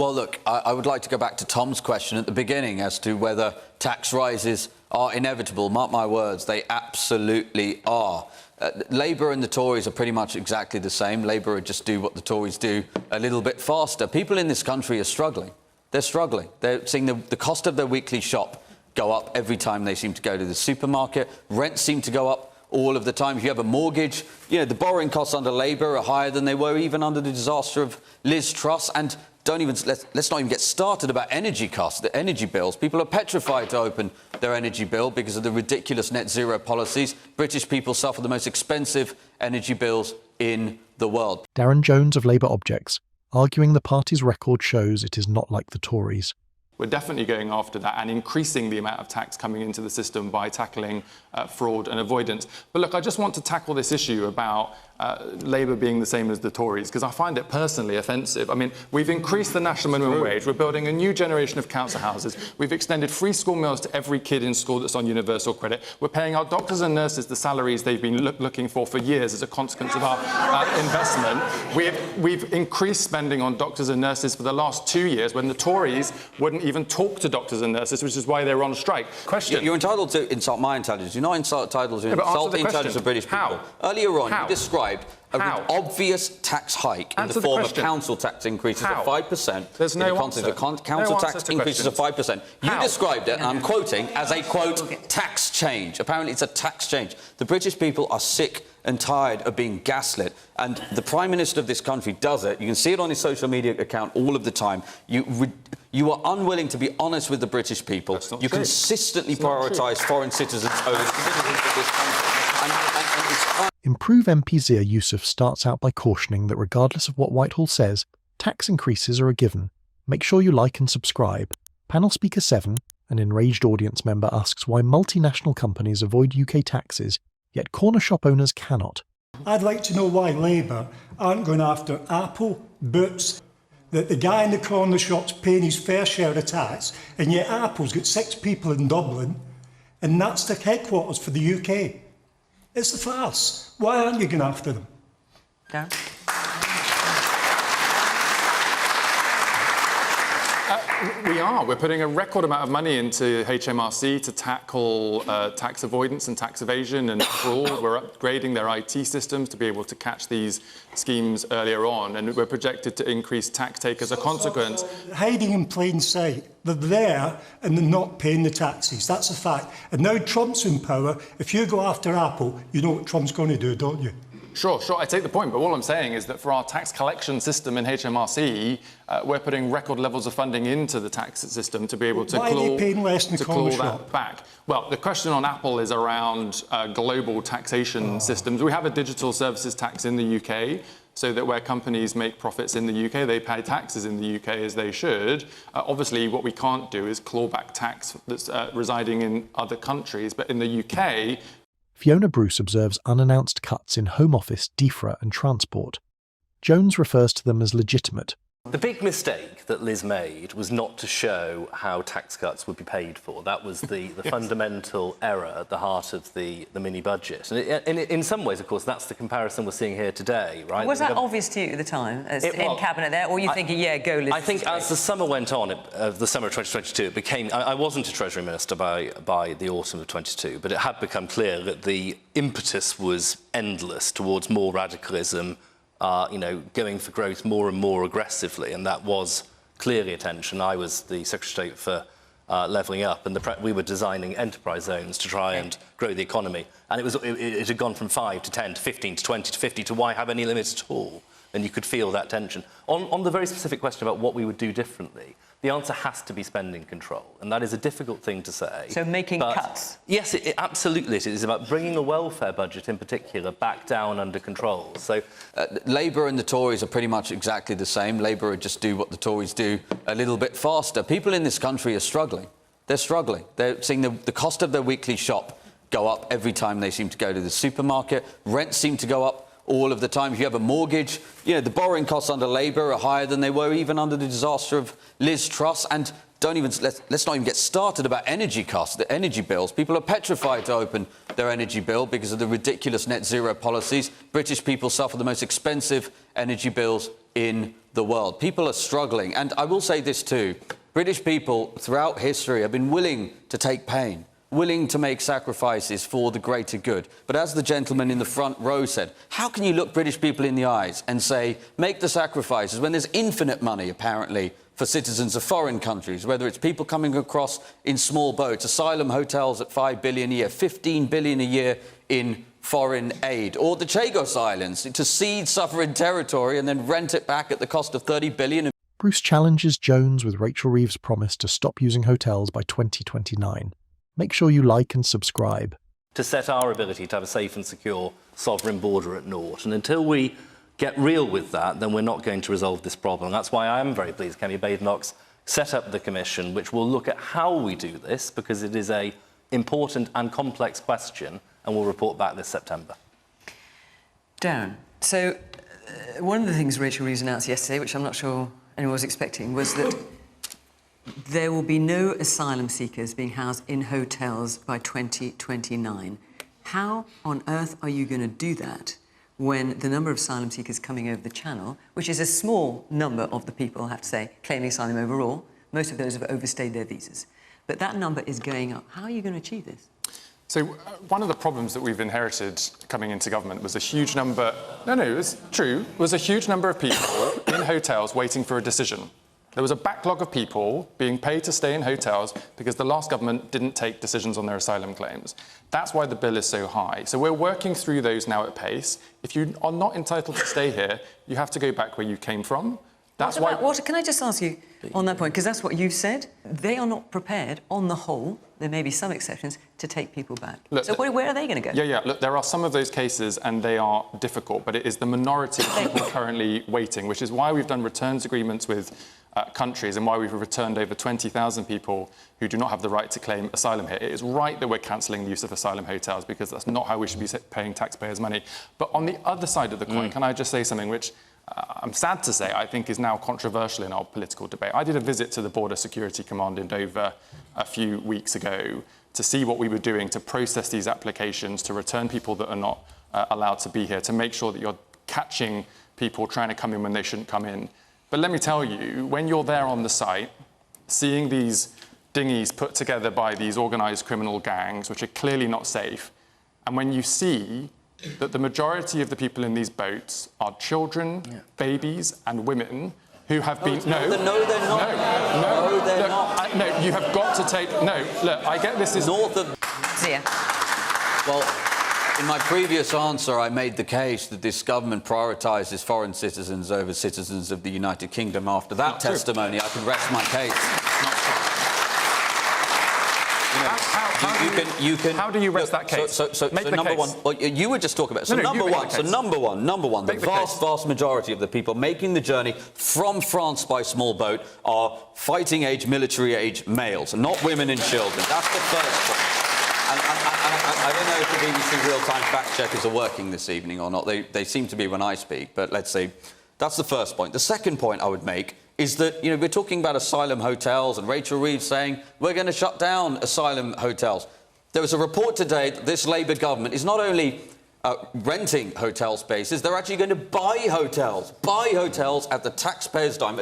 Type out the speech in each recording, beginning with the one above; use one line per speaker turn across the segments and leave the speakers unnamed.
Well, look, I would like to go back to Tom's question at the beginning as to whether tax rises are inevitable. Mark my words, they absolutely are. Labour and the Tories are pretty much exactly the same. Labour would just do what the Tories do a little bit faster. People in this country are struggling. They're struggling. They're seeing the cost of their weekly shop go up every time they seem to go to the supermarket. Rents seem to go up all of the time. If you have a mortgage, the borrowing costs under Labour are higher than they were even under the disaster of Liz Truss. And let's not even get started about energy costs, the energy bills. People are petrified to open their energy bill because of the ridiculous net zero policies. British people suffer the most expensive energy bills in the world.
Darren Jones of Labour Objects, arguing the party's record shows it is not like the Tories.
We're definitely going after that and increasing the amount of tax coming into the system by tackling fraud and avoidance. But look, I just want to tackle this issue about Labour being the same as the Tories, because I find it personally offensive. I mean, we've increased the national minimum wage. We're building a new generation of council houses. We've extended free school meals to every kid in school that's on universal credit. We're paying our doctors and nurses the salaries they've been looking for years as a consequence of our investment. We've increased spending on doctors and nurses for the last 2 years when the Tories wouldn't even talk to doctors and nurses, which is why they were on strike.
Question. You're entitled to insult my intelligence. You're not entitled to insult the intelligence of British people.
How?
Earlier on,
How?
you described an obvious tax hike in the form of council tax increases of 5%.
There's no answer.
Council tax increases of 5%. You described it, and I'm quoting, as a, quote, tax change. Apparently it's a tax change. The British people are sick and tired of being gaslit, and the Prime Minister of this country does it. You can see it on his social media account all of the time. You are unwilling to be honest with the British people. You consistently prioritise foreign citizens over the citizens of this country.
Improve MP Zia Yusuf starts out by cautioning that regardless of what Whitehall says, tax increases are a given. Make sure you like and subscribe. Panel Speaker 7, an enraged audience member, asks why multinational companies avoid UK taxes, yet corner shop owners cannot.
I'd like to know why Labour aren't going after Apple, Boots, that the guy in the corner shop's paying his fair share of tax, and yet Apple's got 6 people in Dublin, and that's the headquarters for the UK. It's a farce. Why aren't you going after them?
Darren?
We are. We're putting a record amount of money into HMRC to tackle tax avoidance and tax evasion and fraud. We're upgrading their IT systems to be able to catch these schemes earlier on, and we're projected to increase tax take as a consequence.
Hiding in plain sight. They're there and they're not paying the taxes. That's a fact. And now Trump's in power. If you go after Apple, you know what Trump's going to do, don't you?
Sure, I take the point, but all I'm saying is that for our tax collection system in HMRC, we're putting record levels of funding into the tax system to be able to claw that back. Well, the question on Apple is around global taxation systems. We have a digital services tax in the UK, so that where companies make profits in the UK, they pay taxes in the UK as they should. Obviously, what we can't do is claw back tax that's residing in other countries, but in the UK,
Fiona Bruce observes unannounced cuts in Home Office, DEFRA and Transport. Jones refers to them as legitimate.
The big mistake that Liz made was not to show how tax cuts would be paid for. That was the fundamental error at the heart of the mini-budget. And in some ways, of course, that's the comparison we're seeing here today, right?
Was that obvious to you at the time, in Cabinet there, or you thinking, yeah, go Liz?
I think as the summer went on, the summer of 2022, it became... I wasn't a Treasury Minister by the autumn of 22, but it had become clear that the impetus was endless towards more radicalism, going for growth more and more aggressively, and that was clearly attention. I was the Secretary of State for levelling up, and we were designing enterprise zones to try and grow the economy. And it had gone from 5 to 10 to 15 to 20 to 50 to why have any limit at all? And you could feel that tension. On the very specific question about what we would do differently, the answer has to be spending control, and that is a difficult thing to say.
So making cuts?
Yes, absolutely. It is about bringing a welfare budget in particular back down under control. So
Labour and the Tories are pretty much exactly the same. Labour would just do what the Tories do a little bit faster. People in this country are struggling. They're struggling. They're seeing the cost of their weekly shop go up every time they seem to go to the supermarket. Rents seem to go up all of the time. If you have a mortgage, the borrowing costs under Labour are higher than they were even under the disaster of Liz Truss. And let's not even get started about energy costs, the energy bills. People are petrified to open their energy bill because of the ridiculous net zero policies. British people suffer the most expensive energy bills in the world. People are struggling. And I will say this too. British people throughout history have been willing to take pain, willing to make sacrifices for the greater good. But as the gentleman in the front row said, how can you look British people in the eyes and say, make the sacrifices, when there's infinite money, apparently, for citizens of foreign countries, whether it's people coming across in small boats, asylum hotels at $5 billion a year, $15 billion a year in foreign aid, or the Chagos Islands to cede sovereign territory and then rent it back at the cost of $30 billion.
Bruce challenges Jones with Rachel Reeves' promise to stop using hotels by 2029. Make sure you like and subscribe.
To set our ability to have a safe and secure sovereign border at naught. And until we get real with that, then we're not going to resolve this problem. That's why I am very pleased Kemi Badenoch's set up the commission, which will look at how we do this, because it is an important and complex question, and we'll report back this September.
Darren, so one of the things Rachel Reeves announced yesterday, which I'm not sure anyone was expecting, was that there will be no asylum seekers being housed in hotels by 2029. How on earth are you going to do that when the number of asylum seekers coming over the Channel, which is a small number of the people, I have to say, claiming asylum overall, most of those have overstayed their visas, but that number is going up. How are you going to achieve this?
So one of the problems that we've inherited coming into government was a huge number... No, it's true. Was a huge number of people in hotels waiting for a decision. There was a backlog of people being paid to stay in hotels because the last government didn't take decisions on their asylum claims. That's why the bill is so high. So we're working through those now at pace. If you are not entitled to stay here, you have to go back where you came from. That's why... Can
I just ask you on that point, because that's what you've said. They are not prepared, on the whole, there may be some exceptions, to take people back. Look, so where are they going to go?
Yeah. Look, there are some of those cases and they are difficult, but it is the minority of people currently waiting, which is why we've done returns agreements with countries and why we've returned over 20,000 people who do not have the right to claim asylum here. It is right that we're cancelling the use of asylum hotels because that's not how we should be paying taxpayers' money. But on the other side of the coin, can I just say something which I'm sad to say I think is now controversial in our political debate. I did a visit to the Border Security Command in Dover a few weeks ago to see what we were doing to process these applications, to return people that are not allowed to be here, to make sure that you're catching people trying to come in when they shouldn't come in. But let me tell you, when you're there on the site, seeing these dinghies put together by these organised criminal gangs, which are clearly not safe, and when you see that the majority of the people in these boats are children, babies and women who have been...
No, they're not.
No, you have got to take... No, look, I get this is...
North of...
Zia.
Well, in my previous answer, I made the case that this government prioritises foreign citizens over citizens of the United Kingdom. After that testimony, I can rest my case.
How do you rest that case?
So number one, well, you were just talking about. So number one, the vast majority of the people making the journey from France by small boat are fighting-age, military-age males, not women and children. That's the first point. And I don't know if the BBC real-time fact-checkers are working this evening or not. They seem to be when I speak, but let's see. That's the first point. The second point I would make is that, we're talking about asylum hotels and Rachel Reeves saying we're going to shut down asylum hotels. There was a report today that this Labour government is not only renting hotel spaces, they're actually going to buy hotels at the taxpayers' dime.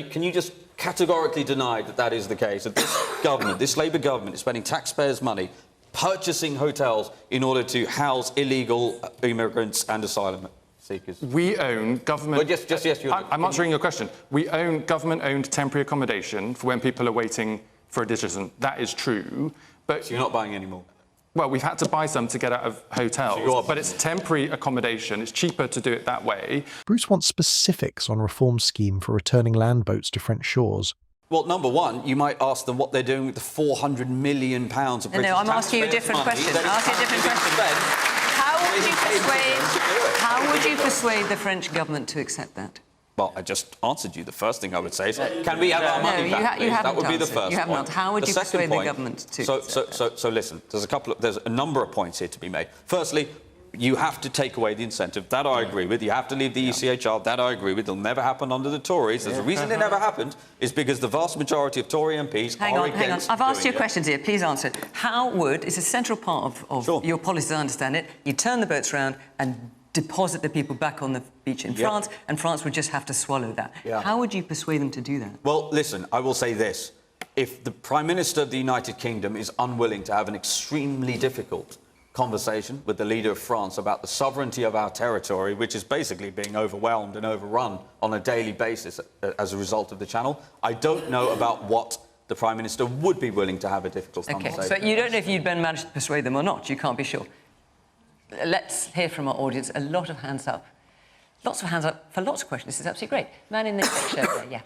Can you just categorically deny that that is the case, that this government, this Labour government, is spending taxpayers' money purchasing hotels in order to house illegal immigrants and asylum seekers?
We own government...
Well, yes,
I'm answering your question. We own government-owned temporary accommodation for when people are waiting for a decision. That is true, but...
So you're not buying any more?
Well, we've had to buy some to get out of hotels, but it's temporary accommodation. It's cheaper to do it that way.
Bruce wants specifics on reform's scheme for returning land boats to French shores.
Well, number one, you might ask them what they're doing with the £400 million of British taxpayers'
I'm asking you a different question. How would you persuade the French government to accept that?
Well, I just answered you. The first thing I would say is, can we have our money back, please? That would be the first point.
How would you persuade the government to accept that?
So listen, there's a number of points here to be made. Firstly, you have to take away the incentive. That I agree with. You have to leave the ECHR. That I agree with. It'll never happen under the Tories. There's a reason it never happened is because the vast majority of Tory MPs are against.
Hang on. I've asked you a question here. Please answer it. How would, it's a central part of your policy, as I understand it, you turn the boats around and deposit the people back on the beach in France, and France would just have to swallow that. How would you persuade them to do that?
Well, listen, I will say this. If the Prime Minister of the United Kingdom is unwilling to have an extremely difficult conversation with the leader of France about the sovereignty of our territory, which is basically being overwhelmed and overrun on a daily basis as a result of the Channel, I don't know about what the Prime Minister would be willing to have a difficult conversation.
So you don't know if you'd managed to persuade them or not. You can't be sure. Let's hear from our audience. A lot of hands up. Lots of hands up for lots of questions. This is absolutely great. Man in the shirt there, yeah.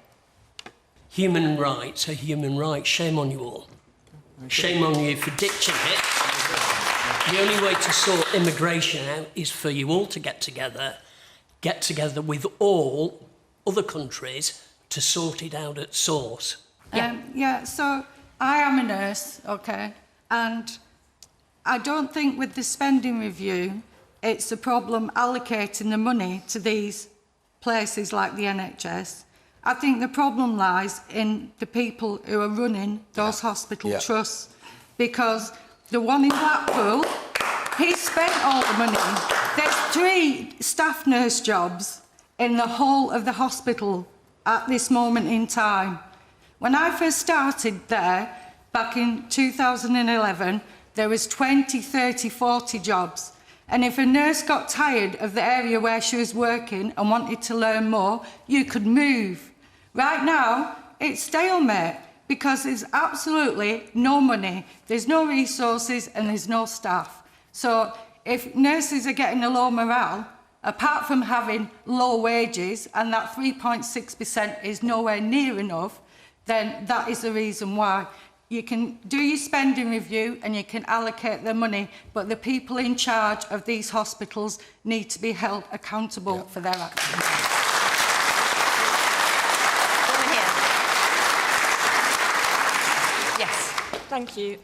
Human rights are human rights. Shame on you all. Shame on you for ditching it. The only way to sort immigration out is for you all to get together with all other countries to sort it out at source.
So I am a nurse, OK, and I don't think with the spending review it's a problem allocating the money to these places like the NHS. I think the problem lies in the people who are running those hospital trusts, because the one in Blackpool, he spent all the money. There's 3 staff nurse jobs in the whole of the hospital at this moment in time. When I first started there, back in 2011, there was 20, 30, 40 jobs. And if a nurse got tired of the area where she was working and wanted to learn more, you could move. Right now, it's stalemate, because there's absolutely no money, there's no resources, and there's no staff. So if nurses are getting a low morale, apart from having low wages, and that 3.6% is nowhere near enough, then that is the reason why. You can do your spending review and you can allocate the money, but the people in charge of these hospitals need to be held accountable for their actions.
Thank you.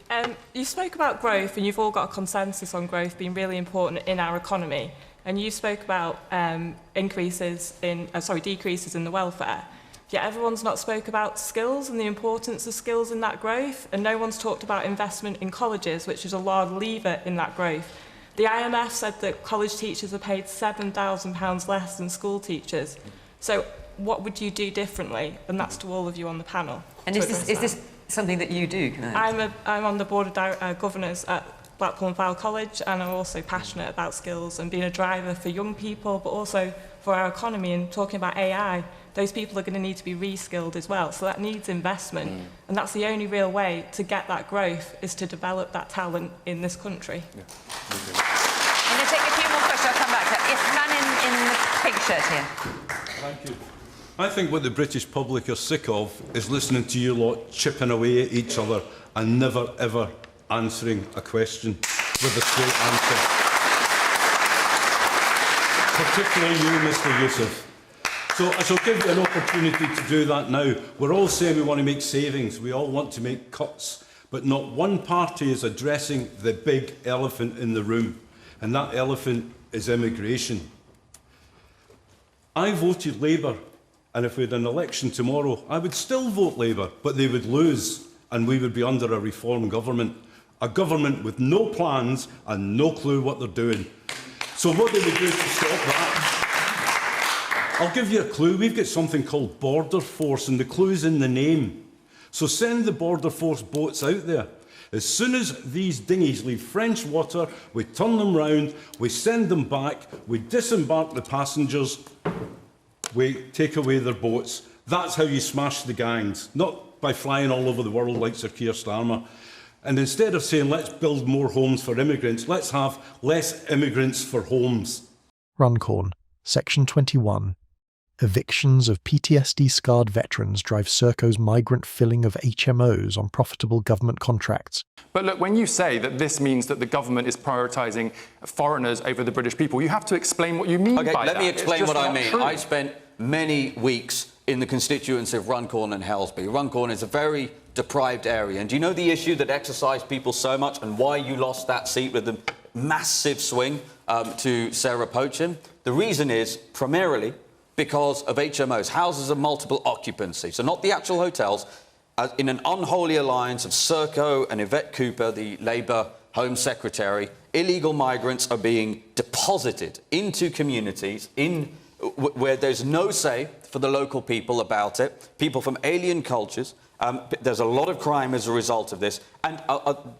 You spoke about growth, and you've all got a consensus on growth being really important in our economy. And you spoke about decreases in the welfare. Yet everyone's not spoke about skills and the importance of skills in that growth, and no one's talked about investment in colleges, which is a large lever in that growth. The IMF said that college teachers are paid £7,000 less than school teachers. So what would you do differently? And that's to all of you on the panel.
And is this something that you do?
I'm on the board of governors at Blackpool and Fylde College, and I'm also passionate about skills and being a driver for young people, but also for our economy. And talking about AI, those people are going to need to be reskilled as well. So that needs investment, and that's the only real way to get that growth, is to develop that talent in this country.
I'm going to take a few more questions. I'll come back to it. Yes, man in the pink shirt here.
Thank you. I think what the British public are sick of is listening to you lot chipping away at each other and never, ever answering a question with a straight answer. Particularly you, Mr Yusuf. So I shall give you an opportunity to do that now. We're all saying we want to make savings, we all want to make cuts, but not one party is addressing the big elephant in the room, and that elephant is immigration. I voted Labour. And if we had an election tomorrow, I would still vote Labour, but they would lose, and we would be under a reform government. A government with no plans and no clue what they're doing. So what do we do to stop that? I'll give you a clue. We've got something called Border Force, and the clue's in the name. So send the Border Force boats out there. As soon as these dinghies leave French water, we turn them round, we send them back, we disembark the passengers, we take away their boats. That's how you smash the gangs, not by flying all over the world like Sir Keir Starmer. And instead of saying, let's build more homes for immigrants, let's have less immigrants for homes.
Runcorn, Section 21. Evictions of PTSD-scarred veterans drive Serco's migrant filling of HMOs on profitable government contracts.
But look, when you say that this means that the government is prioritising foreigners over the British people, you have to explain what you mean by that.
OK, let me explain what I mean.
True.
I spent many weeks in the constituency of Runcorn and Helsby. Runcorn is a very deprived area. And do you know the issue that exercised people so much and why you lost that seat with a massive swing to Sarah Pochen? The reason is primarily because of HMOs, houses of multiple occupancy. So not the actual hotels, in an unholy alliance of Serco and Yvette Cooper, the Labour Home Secretary, illegal migrants are being deposited into communities where there's no say for the local people about it, people from alien cultures. There's a lot of crime as a result of this. And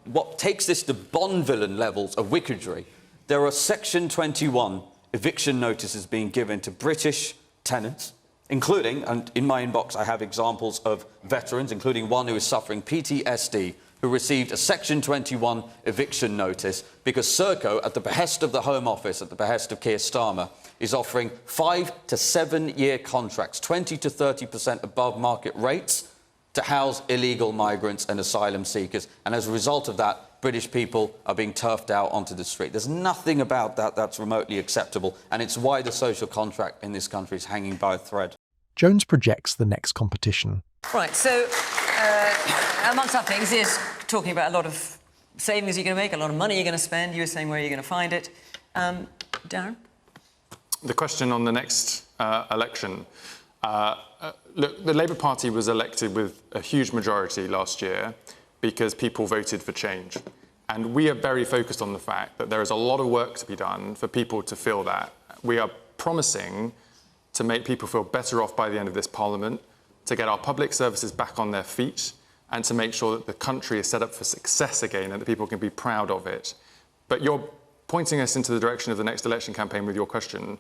what takes this to Bond-villain levels of wickedry, there are Section 21 eviction notices being given to British tenants, including, and in my inbox I have examples of veterans, including one who is suffering PTSD, who received a Section 21 eviction notice because Serco, at the behest of the Home Office, at the behest of Keir Starmer, is offering 5 to 7 year contracts, 20 to 30% above market rates, to house illegal migrants and asylum seekers. And as a result of that, British people are being turfed out onto the street. There's nothing about that that's remotely acceptable, and it's why the social contract in this country is hanging by a thread.
Jones projects the next competition.
Right, so amongst other things, Zia's talking about a lot of savings you're going to make, a lot of money you're going to spend. You were saying where you're going to find it. Darren?
The question on the next election. Look, the Labour Party was elected with a huge majority last year because people voted for change. And we are very focused on the fact that there is a lot of work to be done for people to feel that. We are promising to make people feel better off by the end of this Parliament, to get our public services back on their feet, and to make sure that the country is set up for success again and that people can be proud of it. But you're pointing us into the direction of the next election campaign with your question.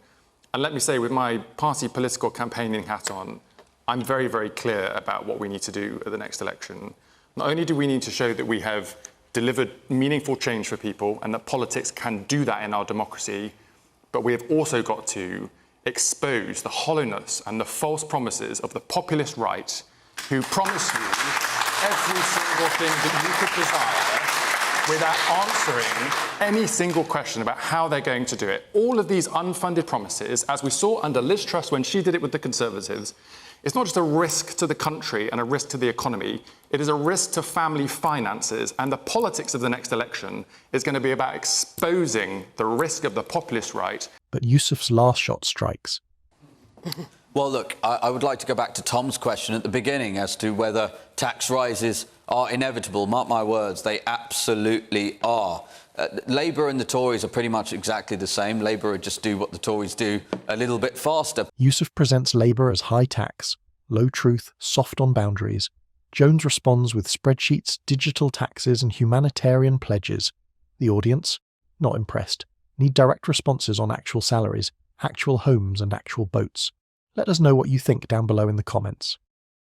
And let me say, with my party political campaigning hat on, I'm very, very clear about what we need to do at the next election. Not only do we need to show that we have delivered meaningful change for people and that politics can do that in our democracy, but we have also got to expose the hollowness and the false promises of the populist right, who promise you every single thing that you could desire without answering any single question about how they're going to do it. All of these unfunded promises, as we saw under Liz Truss when she did it with the Conservatives, it's not just a risk to the country and a risk to the economy, it is a risk to family finances, and the politics of the next election is going to be about exposing the risk of the populist right.
But Yusuf's last shot strikes.
Well, look, I would like to go back to Tom's question at the beginning as to whether tax rises are inevitable. Mark my words, they absolutely are. Labour and the Tories are pretty much exactly the same. Labour would just do what the Tories do a little bit faster.
Yusuf presents Labour as high tax, low truth, soft on boundaries. Jones responds with spreadsheets, digital taxes and humanitarian pledges. The audience? Not impressed. Need direct responses on actual salaries, actual homes and actual boats. Let us know what you think down below in the comments.